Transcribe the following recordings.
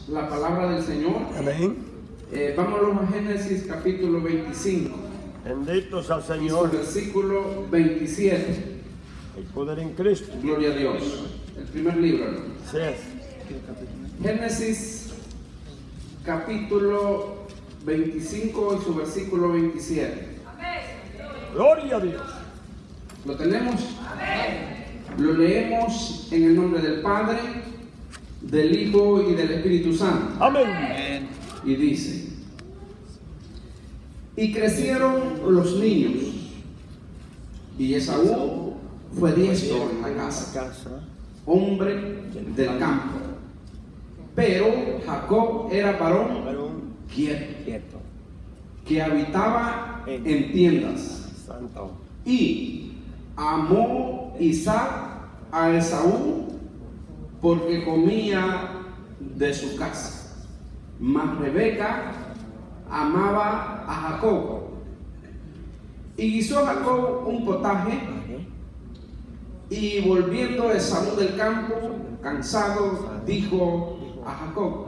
la palabra del Señor. Amén. Vámonos a Génesis capítulo 25. Benditos al Y su Señor. versículo 27. El poder en Cristo. Gloria a Dios. El primer libro. Sí es. Génesis capítulo 25 y su versículo 27. Gloria a Dios. ¿Lo tenemos? Lo leemos en el nombre del Padre, del Hijo y del Espíritu Santo. Amén. Y dice: y crecieron los niños, y Esaú fue diestro en la casa, hombre del campo, pero Jacob era varón quieto, que habitaba en tiendas. Santo. Y amó Isaac a Esaú porque comía de su casa, mas Rebeca amaba a Jacob. Y hizo Jacob un potaje, y volviendo Esaú del campo, cansado, dijo a Jacob: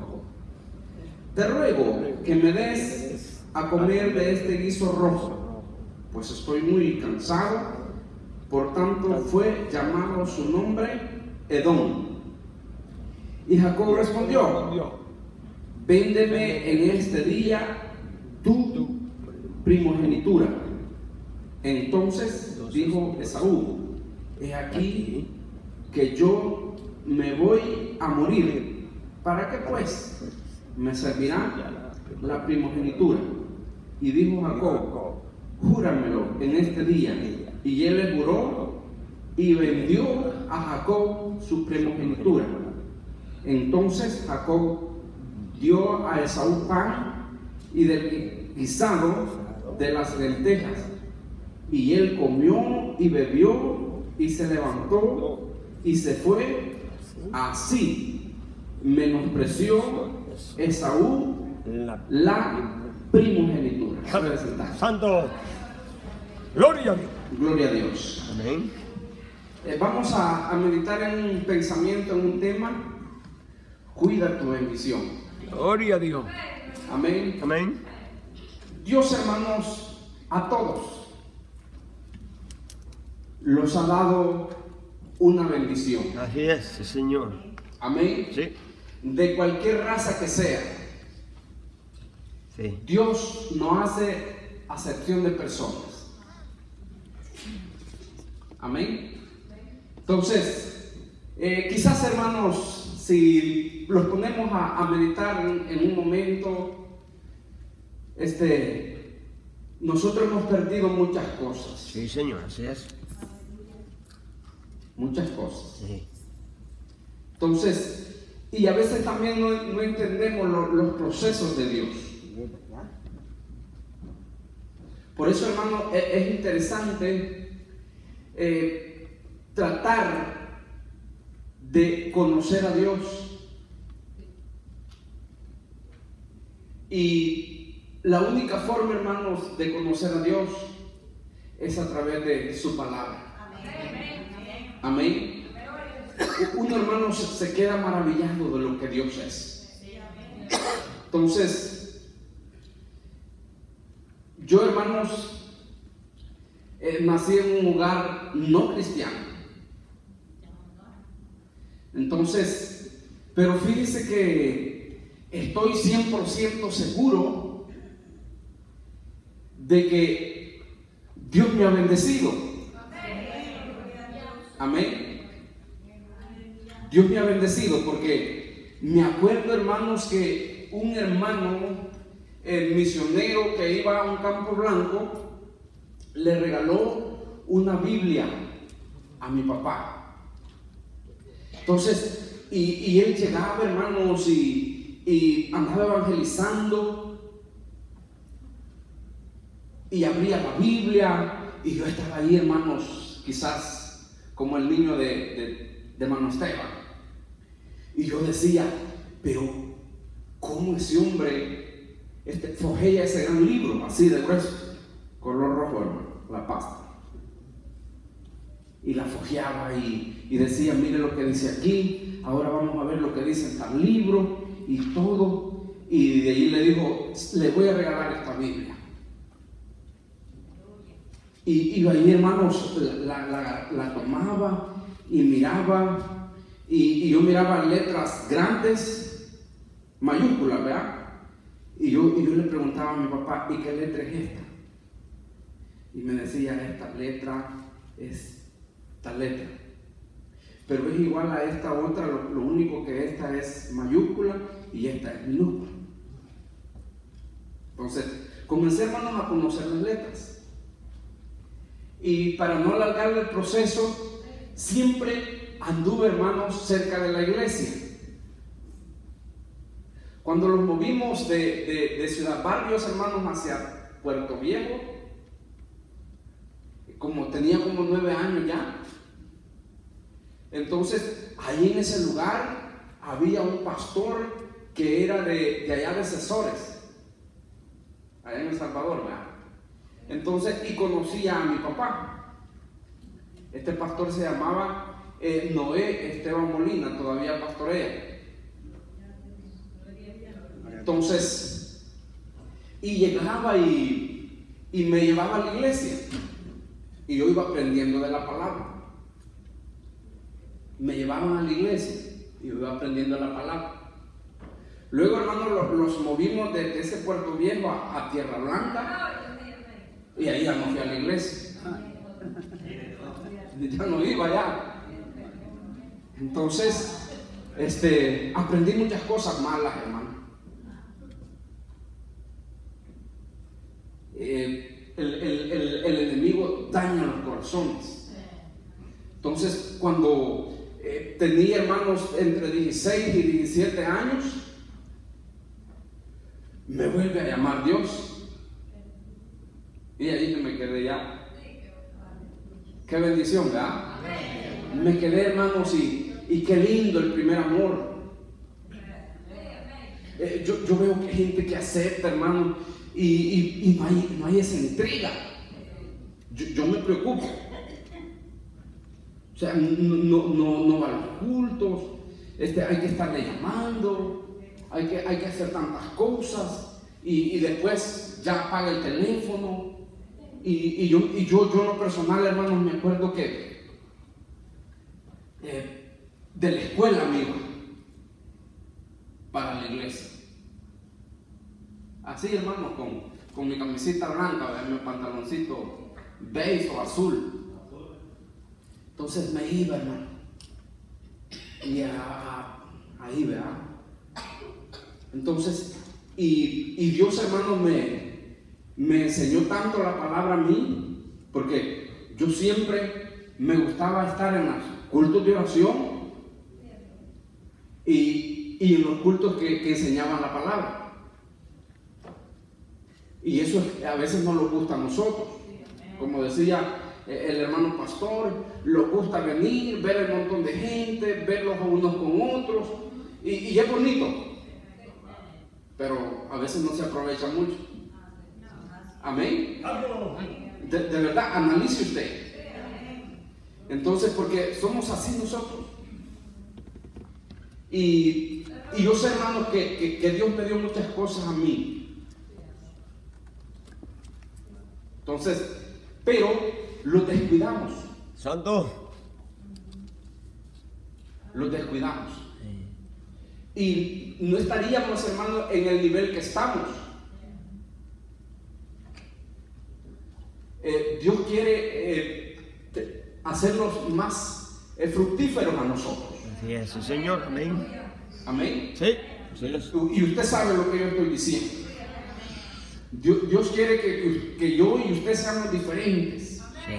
te ruego que me des a comer de este guiso rojo, pues estoy muy cansado. Por tanto fue llamado su nombre Edom. Y Jacob respondió: véndeme en este día tu primogenitura. Entonces dijo Esaú: he aquí que yo me voy a morir, ¿para qué pues me servirá la primogenitura? Y dijo Jacob: júramelo en este día. Y él le juró, y vendió a Jacob su primogenitura. Entonces Jacob dio a Esaú pan y del guisado de las lentejas, y él comió y bebió, y se levantó y se fue. Así menospreció Esaú la primogenitura. Santo. Gloria a Dios. Gloria a Dios. Amén. Vamos a meditar en un pensamiento, en un tema: cuida tu bendición. Gloria a Dios. Amén. Amén. Dios, hermanos, a todos los ha dado una bendición. Así es, sí, Señor. Amén. Sí. De cualquier raza que sea. Sí. Dios no hace acepción de personas. Amén. Entonces, quizás, hermanos, si los ponemos a meditar en un momento, nosotros hemos perdido muchas cosas. Sí, Señor, así es. Muchas cosas. Sí. Entonces, y a veces también no entendemos los procesos de Dios. Por eso, hermano, es interesante tratar de conocer a Dios. Y la única forma, hermanos, de conocer a Dios es a través de su palabra. Amén. Uno, hermano, se queda maravillado de lo que Dios es. Entonces, yo, hermanos, nací en un hogar no cristiano. Entonces, pero fíjese que estoy 100% seguro de que Dios me ha bendecido. Amén. Dios me ha bendecido porque me acuerdo, hermanos, que un hermano, el misionero que iba a un campo blanco, le regaló una Biblia a mi papá. Entonces, y él llegaba, hermanos, y andaba evangelizando, y abría la Biblia, y yo estaba ahí, hermanos, quizás como el niño de Mano Esteban. Y yo decía: pero ¿cómo ese hombre forjea ese gran libro así de grueso, color rojo, hermano, la pasta? Y la fojeaba y decía: mire lo que dice aquí, ahora vamos a ver lo que dice en tal libro. y todo, y de ahí le dijo, le voy a regalar esta Biblia. Y ahí, hermanos, la tomaba y miraba, y yo miraba letras grandes, mayúsculas, ¿verdad? Y yo le preguntaba a mi papá, ¿y qué letra es esta? Y me decía, esta letra es tal letra, pero es igual a esta otra, lo único que esta es mayúscula y esta es minúscula. Entonces, comencé, hermanos, a conocer las letras. Y para no alargar el proceso, siempre anduve, hermanos, cerca de la iglesia. Cuando nos movimos de Ciudad Barrios, hermanos, hacia Puerto Viejo, como tenía como 9 años ya, entonces ahí en ese lugar había un pastor que era de allá de Cesores, allá en El Salvador, ¿verdad? Entonces, y conocía a mi papá. Este pastor se llamaba Noé Esteban Molina, todavía pastorea. Entonces, y llegaba y me llevaba a la iglesia, y yo iba aprendiendo de la palabra. Me llevaban a la iglesia y yo iba aprendiendo la palabra. Luego, hermanos, los movimos de ese Puerto Viejo a Tierra Blanca, y ahí ya no fui a la iglesia, ya no iba allá. Entonces, aprendí muchas cosas malas, hermano. El enemigo daña los corazones. Entonces, cuando tenía, hermanos, entre 16 y 17 años, me vuelve a llamar Dios. Y ahí me quedé ya. Qué bendición, ¿verdad? Me quedé, hermanos, y qué lindo el primer amor. Yo veo que hay gente que acepta, hermano, y no hay esa intriga. Yo me preocupo. O sea, no va a los cultos, hay que estarle llamando, hay que hacer tantas cosas, y después ya apaga el teléfono. Y yo en lo personal, hermanos, me acuerdo que de la escuela me iba para la iglesia. Así, hermanos, con mi camiseta blanca, mi pantaloncito beige o azul. Entonces me iba, hermano. Y ahí, ¿verdad? Entonces, y Dios, hermano, me enseñó tanto la palabra a mí, porque yo siempre me gustaba estar en los cultos de oración y en los cultos que enseñaban la palabra. Y eso a veces no nos gusta a nosotros. Como decía el hermano pastor, nos gusta venir, ver el montón de gente, verlos unos con otros, y es bonito, pero a veces no se aprovecha mucho. Amén. De verdad, analice usted. Entonces, porque somos así nosotros. Y yo sé, hermano, que Dios me dio muchas cosas a mí. Entonces, pero lo descuidamos. Santo. Lo descuidamos. Y no estaríamos, hermano, en el nivel que estamos. Dios quiere hacernos más fructíferos a nosotros. Así es, sí, Señor. Amén. Amén. Sí, así es. Y usted sabe lo que yo estoy diciendo. Dios quiere que yo y usted seamos diferentes. Sí,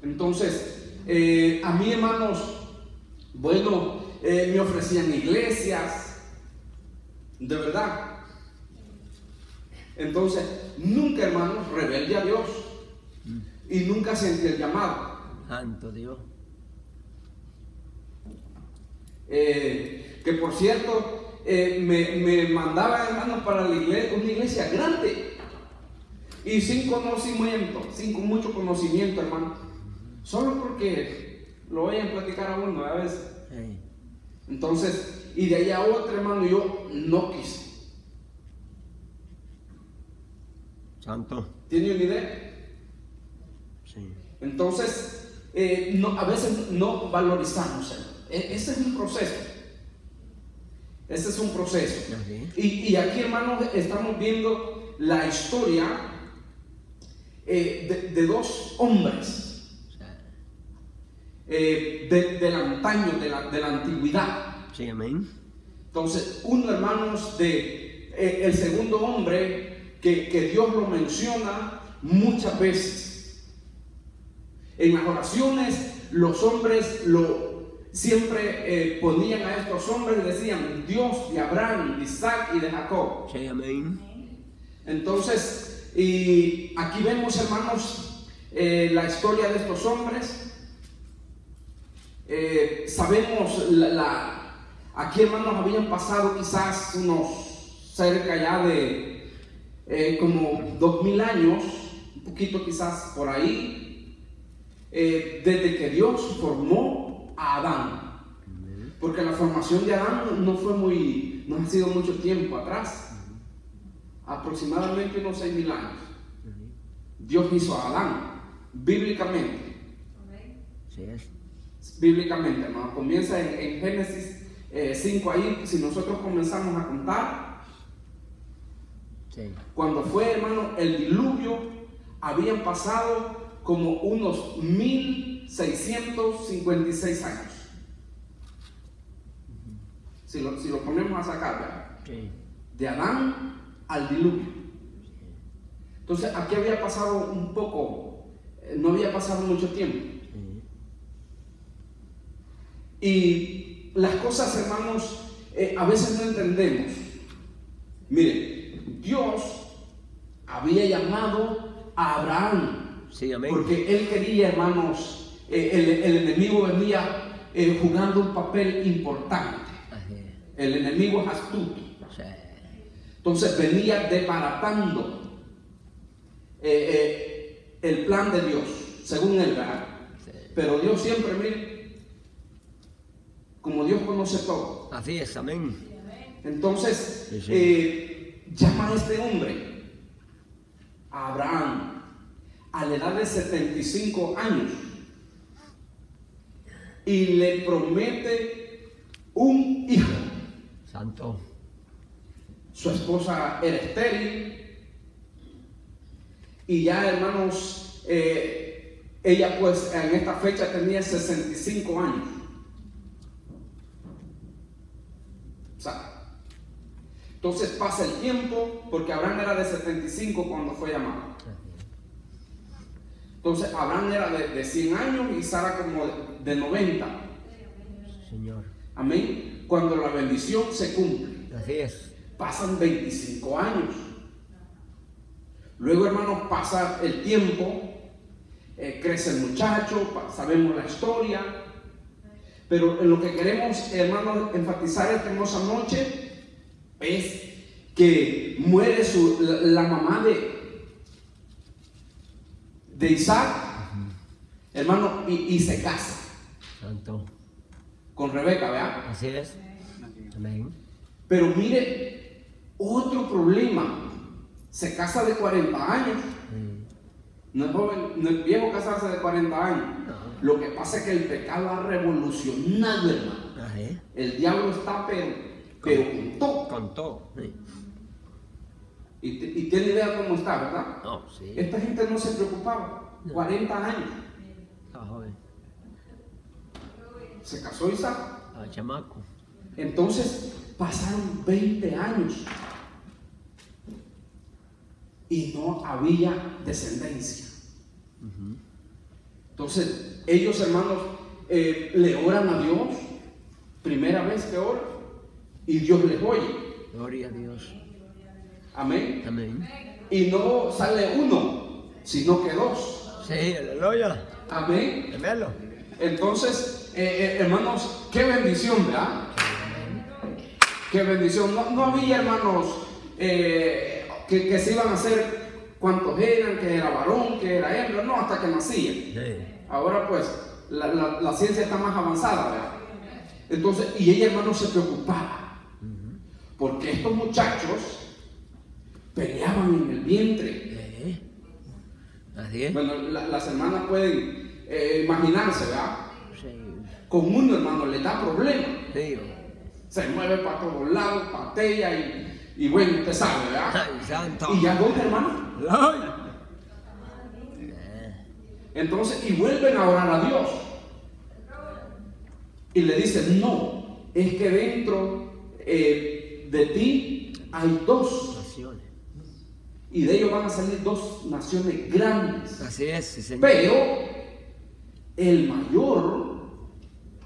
Entonces, a mí, hermanos, bueno, me ofrecían iglesias, de verdad. Entonces, nunca, hermanos, rebelde a Dios, y nunca sentí el llamado. Santo Dios. Que por cierto, me mandaba, hermanos, para la iglesia, una iglesia grande y sin conocimiento, sin mucho conocimiento, hermano, solo porque lo oyen platicar a uno a veces. Sí. Entonces, y de allá otra, hermano, y yo no quise. Santo. ¿Tiene una idea? Sí. Entonces, a veces no valorizamos. Ese es un proceso. Ese es un proceso. Y aquí, hermanos, estamos viendo la historia de dos hombres del antaño, de la antigüedad. Sí, amén. Entonces, uno, hermanos, el segundo hombre que Dios lo menciona muchas veces. En las oraciones, los hombres siempre ponían a estos hombres y decían: Dios de Abraham, de Isaac y de Jacob. Sí, amén. Entonces, y aquí vemos, hermanos, la historia de estos hombres. Sabemos, aquí, hermanos, habían pasado quizás unos cerca ya de como 2000 años, un poquito quizás por ahí, desde que Dios formó a Adán. Porque la formación de Adán no ha sido mucho tiempo atrás, aproximadamente unos 6000 años. Dios hizo a Adán, bíblicamente. Sí es. Bíblicamente, hermano, comienza en Génesis 5 ahí. Si nosotros comenzamos a contar, sí. Cuando fue, hermano, el diluvio, habían pasado como unos 1656 años. Si lo ponemos a sacar, ¿verdad? Sí. De Adán al diluvio. Entonces aquí había pasado un poco, no había pasado mucho tiempo. Y las cosas, hermanos, a veces no entendemos. Miren, Dios había llamado a Abraham. Sí, amén. Porque él quería, hermanos, el enemigo venía jugando un papel importante. El enemigo es astuto. Sí. Entonces venía desbaratando el plan de Dios, según él, ¿verdad? Sí. Pero Dios siempre, mire, como Dios conoce todo. Así es, amén. Entonces, Sí, sí. llama a este hombre, a Abraham, a la edad de 75 años, y le promete un hijo. Santo. Su esposa era estéril, y ya, hermanos, ella pues en esta fecha tenía 65 años. O sea, entonces pasa el tiempo, porque Abraham era de 75 cuando fue llamado. Entonces Abraham era de 100 años y Sara como de 90. Señor. Amén. Cuando la bendición se cumple. Así es. Pasan 25 años. Luego, hermanos, pasa el tiempo, crece el muchacho, sabemos la historia. Pero en lo que queremos, hermanos, enfatizar esta hermosa noche es que muere la mamá de Isaac, hermano, y se casa. Santo. Con Rebeca, ¿verdad? Así es. Amén. Pero mire, otro problema. Se casa de 40 años. No es joven, no es viejo casarse de 40 años. No. Lo que pasa es que el pecado ha revolucionado, hermano. Así. El diablo está, pero con todo. Con todo. Sí. Y tiene idea cómo está, ¿verdad? No, sí. Esta gente no se preocupaba. 40 años. Está joven. Se casó Isaac. Ah, chamaco. Entonces pasaron 20 años y no había descendencia. Entonces ellos, hermanos, le oran a Dios, primera vez que oran, y Dios les oye. Gloria a Dios. Amén. Amén. Y no sale uno, sino que dos. Sí, aleluya. Amén. Gemelo. Entonces, hermanos, qué bendición, ¿verdad? Qué bendición. No había, hermanos, que se iban a hacer cuántos eran, que era varón, que era hembra, no, hasta que nacía. Sí. Ahora pues la ciencia está más avanzada, ¿verdad? Entonces, y ella, hermano, se preocupaba. Porque estos muchachos peleaban en el vientre. Así es. Bueno, las hermanas pueden imaginarse, ¿verdad? Sí. Con uno, hermano, le da problema. Sí. Se mueve para todos lados, patea y bueno, usted sabe, ¿verdad? Ay, santo. Y ya dos hermanos. Entonces, y vuelven a orar a Dios. Y le dicen, no, es que dentro de ti hay dos. Naciones. Y de ellos van a salir dos naciones grandes. Así es, sí, señor. Pero el mayor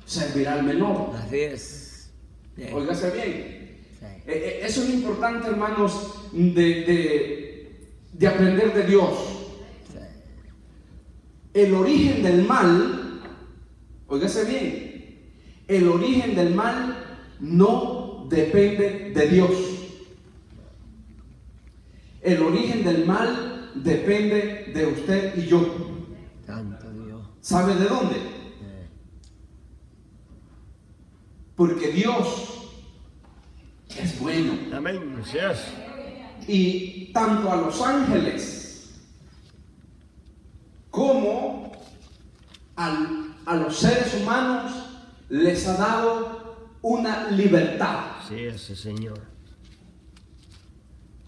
servirá al menor. Así es. Sí. Óigase bien. Sí. Eso es importante, hermanos, de aprender de Dios. Sí. El origen del mal, óigase bien, el origen del mal no depende de Dios. El origen del mal depende de usted y yo. Santo Dios. ¿Sabe de dónde? Porque Dios es bueno. Amén. Así es. Y tanto a los ángeles como a los seres humanos les ha dado una libertad. Sí, ese Señor.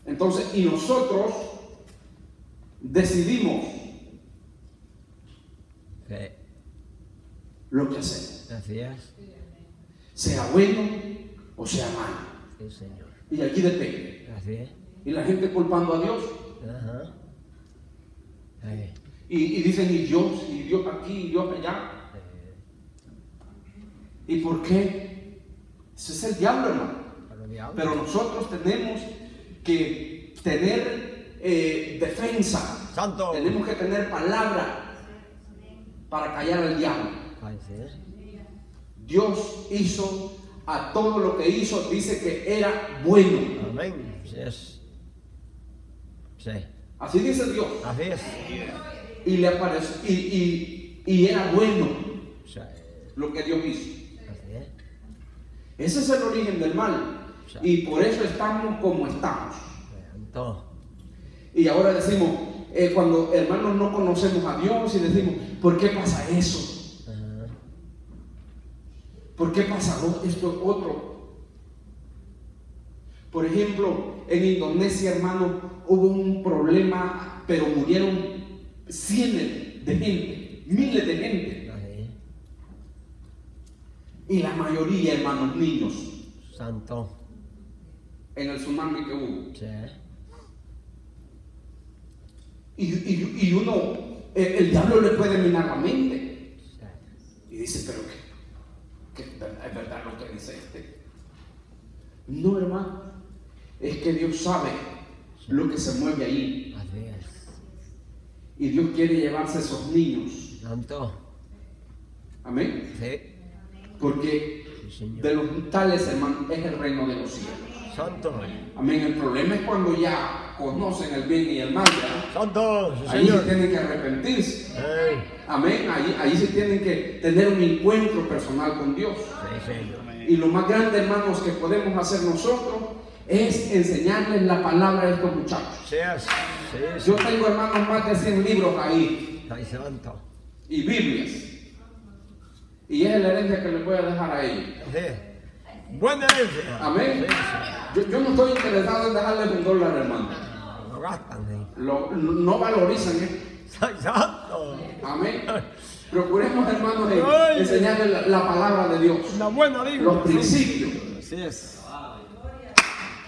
Entonces, y nosotros decidimos Sí. lo que hacemos, Así es. sea bueno o sea malo. Sí, Señor. Y aquí depende. Así es. Y la gente culpando a Dios. Ajá. Sí. Y dicen, y Dios aquí, y Dios allá. ¿Y por qué? Ese es el diablo, hermano. Pero nosotros tenemos que tener defensa. Santo. Tenemos que tener palabra para callar al diablo. Así es. Dios hizo a todo lo que hizo, dice que era bueno. Amén. Así es. Sí. Así dice Dios. Así es. Y le apareció, y era bueno Sí. lo que Dios hizo. Así es. Ese es el origen del mal. Y por eso estamos como estamos. Santo. Y ahora decimos, cuando hermanos no conocemos a Dios y decimos, ¿por qué pasa eso? Ajá. ¿Por qué pasa esto otro? Por ejemplo, en Indonesia, hermano, hubo un problema, pero murieron cientos de gente, miles de gente. Así. Y la mayoría, hermanos, niños, Santo. en el tsunami que hubo. Sí. Y uno, el diablo le puede minar la mente. Sí. Y dice, pero que es verdad lo que dice este. No, hermano, es que Dios sabe lo que se mueve ahí. Así es. Y Dios quiere llevarse a esos niños. Santo. Amén. Sí. Porque Sí, Señor. de los tales, hermano, es el reino de los cielos. Santo. Amén. El problema es cuando ya conocen el bien y el mal, ¿verdad? Santo. Sí, Ahí sí Señor. tienen que arrepentirse. Ey. Amén. Ahí sí tienen que tener un encuentro personal con Dios. Sí, Señor. Y lo más grande, hermanos, que podemos hacer nosotros es enseñarles la palabra a estos muchachos. Sí, sí, Yo tengo, hermanos, más de 100 libros ahí Ay, santo. y Biblias. Y es la herencia que les voy a dejar a ellos. Sí. Buena herencia. Amén. Sí, Yo no estoy interesado en darles $1, hermano. sí. Lo gastan, sí. No valorizan, Ay, santo. Amén. Procuremos, hermanos, Ay. enseñarles la palabra de Dios. Una buena Biblia. Los principios. Así es.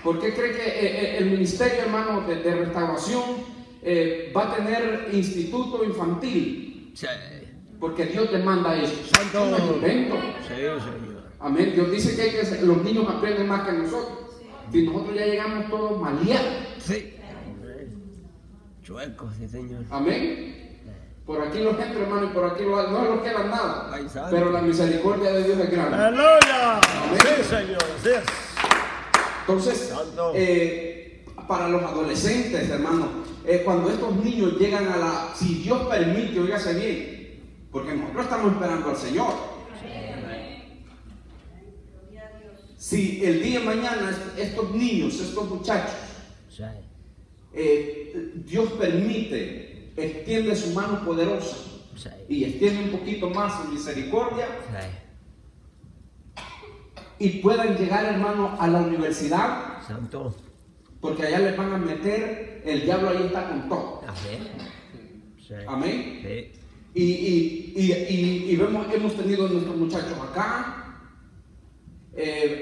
¿Por qué cree que el ministerio, hermano, de restauración va a tener instituto infantil? Sí. Porque Dios te manda eso. Santo. No es invento. Sí, Señor. Amén. Dios dice que los niños aprenden más que nosotros. Si nosotros ya llegamos todos maleados. Sí. Chuecos, sí, Señor. Amén. Por aquí los entro, hermano, y por aquí no los queda nada. Ay, santo. Pero la misericordia de Dios es grande. ¡Aleluya! Amén. Sí, Señor. Así es. Entonces, Santo. para los adolescentes, hermano, cuando estos niños llegan a la, si Dios permite, óigase bien, porque nosotros estamos esperando al Señor. si el día de mañana estos niños, estos muchachos, Sí. Dios permite, extiende su mano poderosa Sí. y extiende un poquito más su misericordia Sí. y puedan llegar, hermano, a la universidad, Santo. porque allá les van a meter, el diablo ahí está con todo. Así. Sí. Amén. Sí. Y hemos tenido nuestros muchachos acá,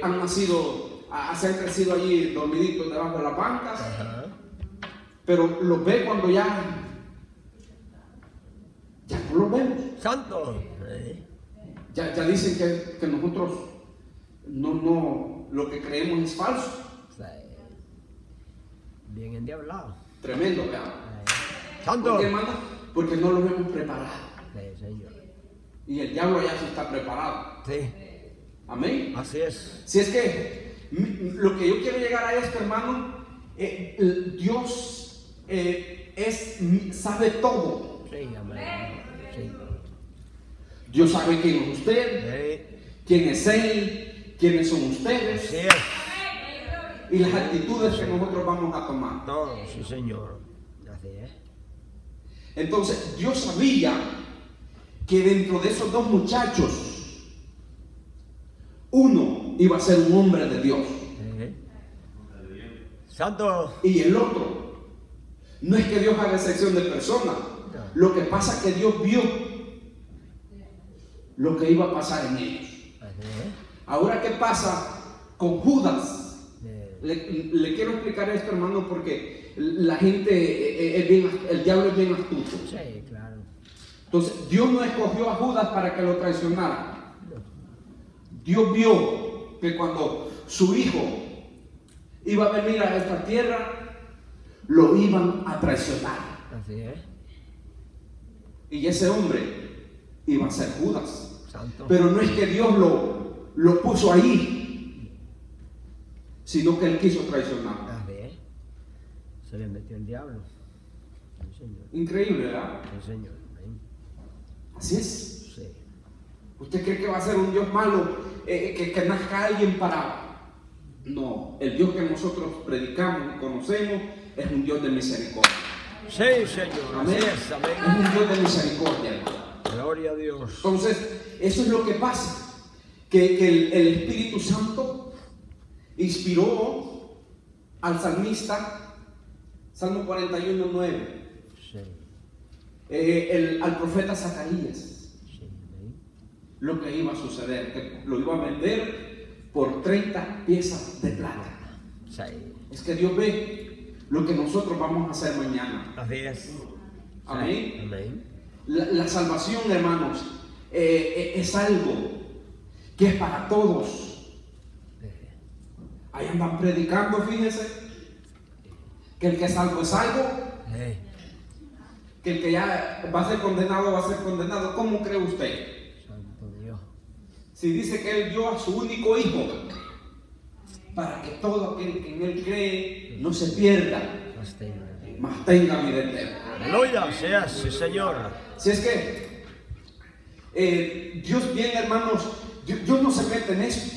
han nacido, se han crecido allí dormiditos debajo de las bancas, Ajá. pero los ve cuando ya no los vemos. Santo. Sí. Ya dicen que nosotros no, lo que creemos es falso. Sí. Bien endiablado. Tremendo, ¿verdad? Santo. ¿Por qué, hermano? Porque no los hemos preparado. Sí, Señor. Y el diablo ya se está preparado. Sí. Amén. Así es. Si es que lo que yo quiero llegar a esto, hermano, Dios sabe todo. Sí, amén. Sí. Dios sabe quién es usted, Sí. quién es Él, quiénes son ustedes Así es. y las actitudes que nosotros vamos a tomar. No, sí, Señor. Así es. Entonces, Dios sabía que dentro de esos dos muchachos, uno iba a ser un hombre de Dios Sí. Santo. y el otro. No es que Dios haga excepción de personas. Lo que pasa es que Dios vio lo que iba a pasar en ellos. Así es. Ahora, ¿qué pasa con Judas? Sí. Le quiero explicar esto, hermano, porque la gente el diablo es bien astuto. Sí, claro. Entonces, Dios no escogió a Judas para que lo traicionara. Dios vio que cuando su hijo iba a venir a esta tierra, lo iban a traicionar. Así es. Y ese hombre iba a ser Judas. Santo. Pero no es que Dios lo puso ahí, sino que él quiso traicionar. Así es. Se le metió el diablo. Sí, Señor. Increíble, ¿verdad? Sí, Señor. Amén. Así es. Sí. ¿Usted cree que va a ser un Dios malo, que nazca alguien para...? No, el Dios que nosotros predicamos y conocemos es un Dios de misericordia. Sí, Señor. Amén. Así es. Amén. Es un Dios de misericordia, hermano. Gloria a Dios. Entonces, eso es lo que pasa, que el Espíritu Santo inspiró al salmista, Salmo 41:9, Sí. al profeta Zacarías, Sí. Amén. lo que iba a suceder, que lo iba a vender por 30 piezas de plata. Sí. Es que Dios ve lo que nosotros vamos a hacer mañana. Así es. Amén. Sí. Amén. La salvación, hermanos, es algo que es para todos. Ahí andan predicando, fíjense, que el que es salvo es salvo, Sí. que el que ya va a ser condenado va a ser condenado. ¿Cómo cree usted? Santo Dios. Si dice que Él dio a su único hijo para que todo aquel que en Él cree no se pierda, Sostenga, Dios. mas tenga vida eterna. Aleluya. Sea, sí, Señor. Si es que Dios, bien, hermanos, Dios no se mete en eso.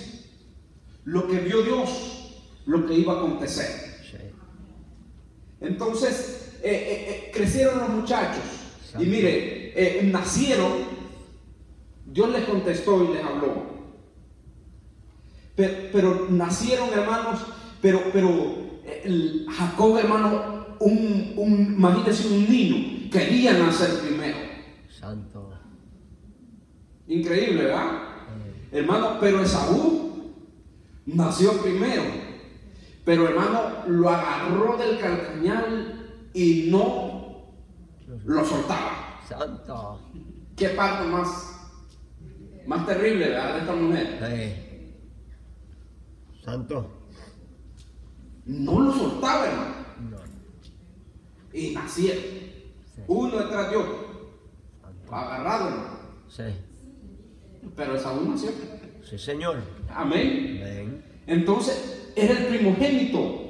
Lo que vio Dios, lo que iba a acontecer. Sí. Entonces, crecieron los muchachos y mire, nacieron, Dios les contestó y les habló. Pero nacieron, hermanos, pero Jacob, hermano, imagínense un niño, quería nacer primero. Santo. Increíble, ¿verdad? Hermano, pero Esaú nació primero. Pero, hermano, lo agarró del calcañal y no lo soltaba. Santo. ¿Qué parte más terrible, ¿verdad? De esta mujer. Sí. Santo. No lo soltaba, hermano. No. Y nacieron. Sí. Uno detrás de otro. Santo. Agarrado, hermano. Sí. Pero Esaú nació. Sí, Señor. Amén. Amén. Entonces, era el primogénito.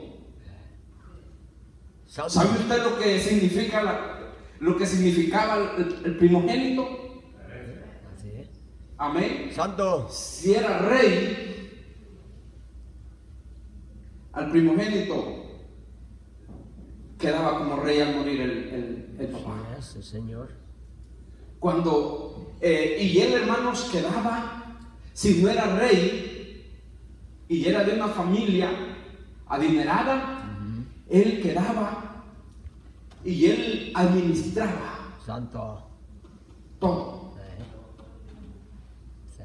Santo. ¿Sabe usted lo que significaba el primogénito? Así es. Amén. Santo. Si era rey, al primogénito quedaba como rey al morir el papá. Sí, Señor. Cuando, y él, hermanos, quedaba, si no era rey y era de una familia adinerada, él quedaba y él administraba Santo. todo. Sí.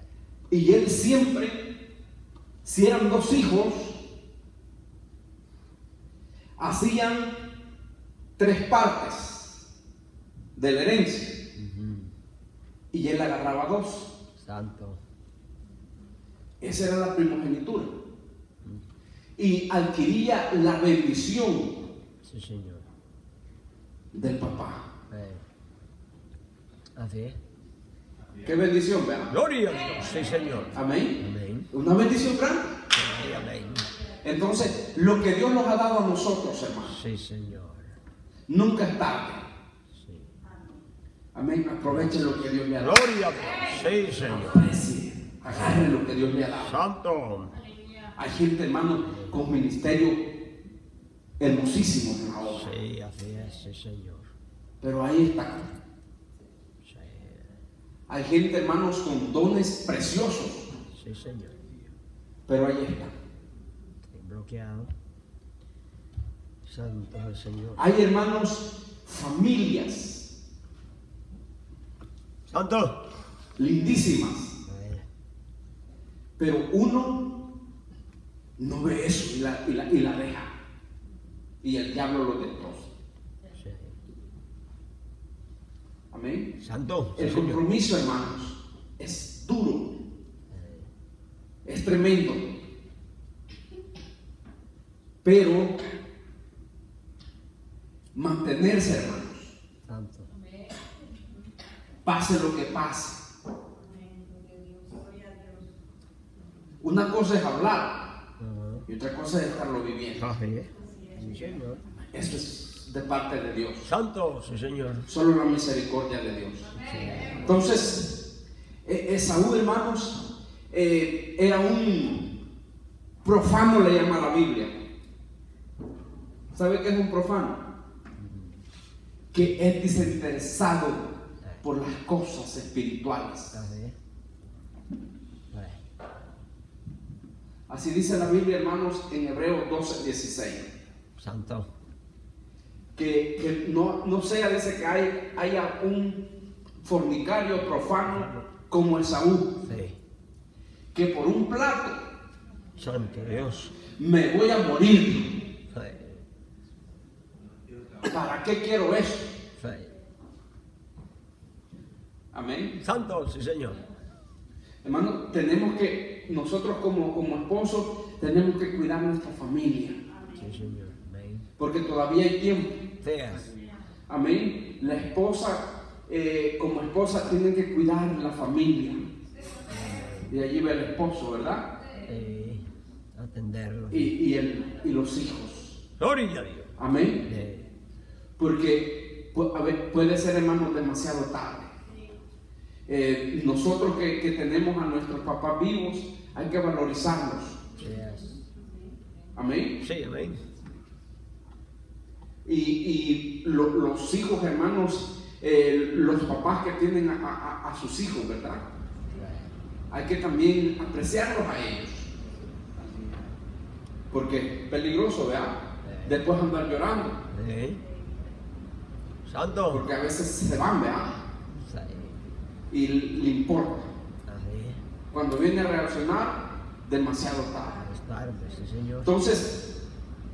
Y él siempre, si eran 2 hijos, hacían 3 partes de la herencia. Y él agarraba 2. Santo. Esa era la primogenitura. Y adquiría la bendición Sí, Señor. del papá. Así es. ¿Qué bendición, vean? Gloria a Dios. Sí, Señor. Amén. Amén. Una bendición grande. Sí, amén. Entonces, lo que Dios nos ha dado a nosotros, hermanos, Sí, Señor. nunca es tarde. Sí. Amén. Aprovechen lo que Dios le ha dado. Gloria a Dios. Sí, Señor. Aprecie, agarre lo que Dios le ha dado. Santo. Hay gente, hermano, con ministerio hermosísimo en la obra. Sí, así es, sí, Señor. Pero ahí está. Sí, Hay gente, hermanos, con dones preciosos. sí, Señor. Pero ahí está. Bloqueado. Santo es el Señor. Hay, hermanos, familias Santo. lindísimas. Pero uno no ve eso y la deja. Y el diablo lo destroza. Sí. Amén. Santo. El Sí, Señor. compromiso, hermanos, es duro. Es tremendo. Pero mantenerse, hermanos, Santo. pase lo que pase. Una cosa es hablar y otra cosa es estarlo viviendo. Así es. Sí, Señor. Esto es de parte de Dios. Santo, sí, Señor. Solo la misericordia de Dios. Entonces, Esaú, hermanos, era un profano, le llama la Biblia. ¿Sabe qué es un profano? Que es desinteresado por las cosas espirituales. Así es. Así dice la Biblia, hermanos, en Hebreos 12:16. Santo. Que no sea, dice que haya un fornicario profano como Esaú, Sí. que por un plato Santo Dios. me voy a morir. Sí. ¿Para qué quiero eso? Sí. Amén. Santo, sí, Señor. Hermano, tenemos que, nosotros como esposos, tenemos que cuidar nuestra familia, Sí, Señor. Amén. porque todavía hay tiempo. Seas. Amén. La esposa, como esposa, tiene que cuidar la familia. Y allí ve el esposo, ¿verdad? Atenderlo. Y los hijos. Gloria a Dios. Amén. Sí. Porque a ver, puede ser, hermano, demasiado tarde. Nosotros que tenemos a nuestros papás vivos, hay que valorizarlos. Seas. Amén. Sí, amén. Y los hijos, hermanos, los papás que tienen a sus hijos, ¿verdad? Hay que también apreciarlos a ellos. Porque es peligroso, ¿verdad? Después andar llorando. Sí. Santo. Porque a veces se van, ¿verdad? Sí. Y le importa. Así es. Cuando viene a reaccionar, demasiado tarde. Es tarde, sí, Señor. Entonces,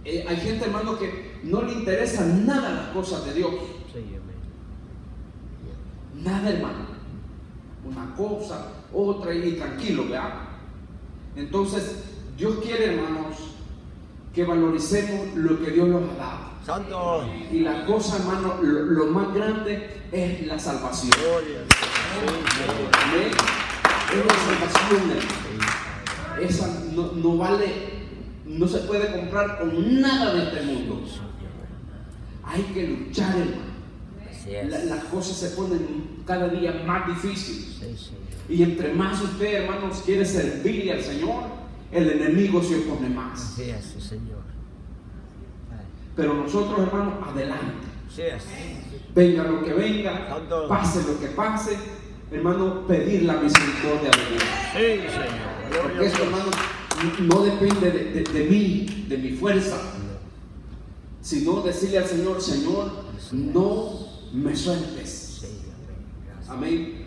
hay gente, hermano, que no le interesa nada las cosas de Dios. Sí, amén. Nada, hermano. Una cosa, otra y tranquilo, ¿verdad? Entonces, Dios quiere, hermanos, que valoricemos lo que Dios nos ha dado. Santo. Y la cosa, hermano, lo más grande es la salvación. Gloria a Dios. Sí, Señor. Amén. Es la salvación, hermano. Sí, Esa no vale, no se puede comprar con nada de este mundo. Señor. Hay que luchar, hermano. Así es. Las cosas se ponen cada día más difíciles. Sí, Señor. Y entre más usted, hermanos, quiere servirle al Señor, el enemigo se opone más. Así es, sí, Señor. Pero nosotros, hermanos, adelante. Así es. Venga lo que venga, Santo. pase lo que pase, hermano, pedir la misericordia de Dios. Sí, Señor. Porque eso, hermano, no depende de mí, de mi fuerza, sino decirle al Señor: Señor, no me sueltes. Amén.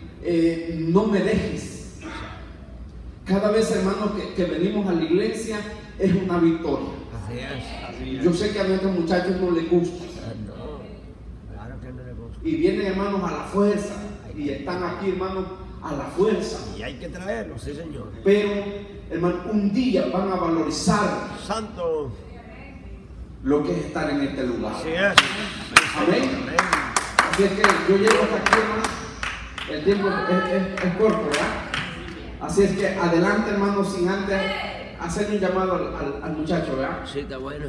No me dejes. Cada vez, hermano, que venimos a la iglesia es una victoria. Así es. Yo sé que a nuestros muchachos no les gusta. No, claro que no le gusta. Y vienen, hermanos, a la fuerza. Y están aquí, hermanos, a la fuerza. Y hay que traerlo, sí, Señor. Pero, hermano, un día van a valorizar Santo. lo que es estar en este lugar. Así es. Amén. Así es que yo llego hasta aquí, hermano. El tiempo es corto, ¿verdad? Así es que adelante, hermano, sin antes hacer un llamado al muchacho, ¿verdad? Sí, está bueno.